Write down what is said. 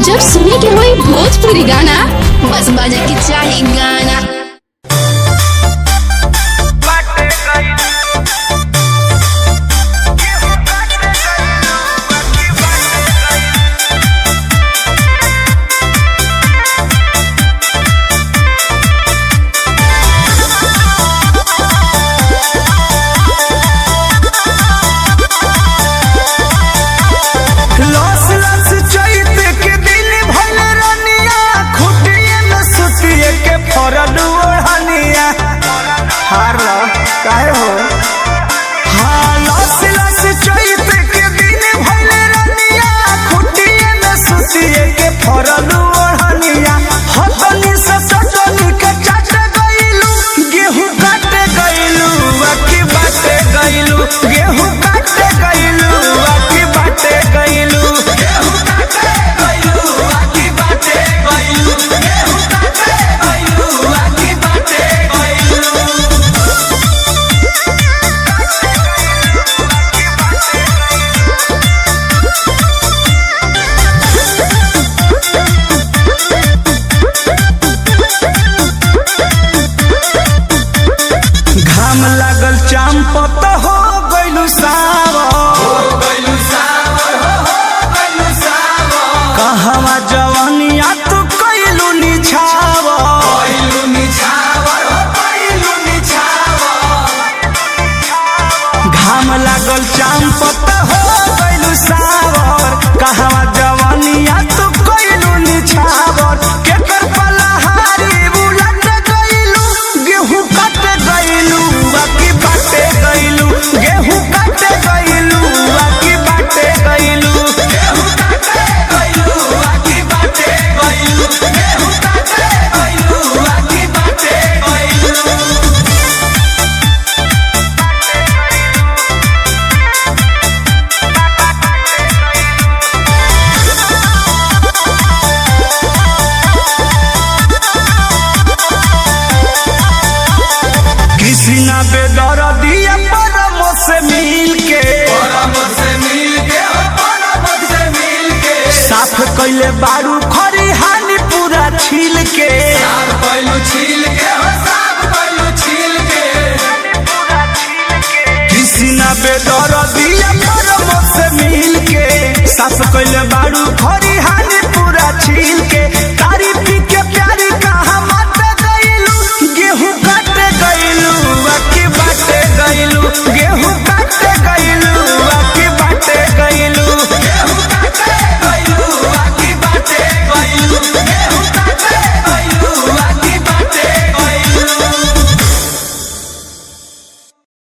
जब सुने के होई भोजपुरी गाना, बस बजे के चाही गाना। काहे हो हाँ लस लस चैत के दिन भइले रनिया खुटिए में सुतिए के फरल ओढ़निया हतनी से चटनी के चाट गइलू गेहूं काट गइलू अकी बाटे गइलू गेहूं काट गइलू अकी बाटे गइलू गेहूं काट गइलू अकी बाटे गइलू गेहूं काट गइलू अकी बाटे गइलू। घाम लागल चांपत हो गइलू सावर कहवा जवानिया तू कइलू निछावर घाम लागल चांपत हो गइलू सावर कहवा जवानिया तू कइलू निछावर केकर पलहारी बुलट गइलू गेहूं काट गइलू बाकी बाटे गइलू गेहूं काट गइलू बाकी बाटे गइलू गेहूं काट गइलू बाकी बाटे गइलू गेहूं काट गइलू बाकी बाटे गइलू। कृष्णा बेदर्दिया परमो से मिल के साफ कइले बारू खरिहानी पूरा छील के कृष्णा बेदर्दिया परमो से मिल के साफ कइले बारू खरिहानी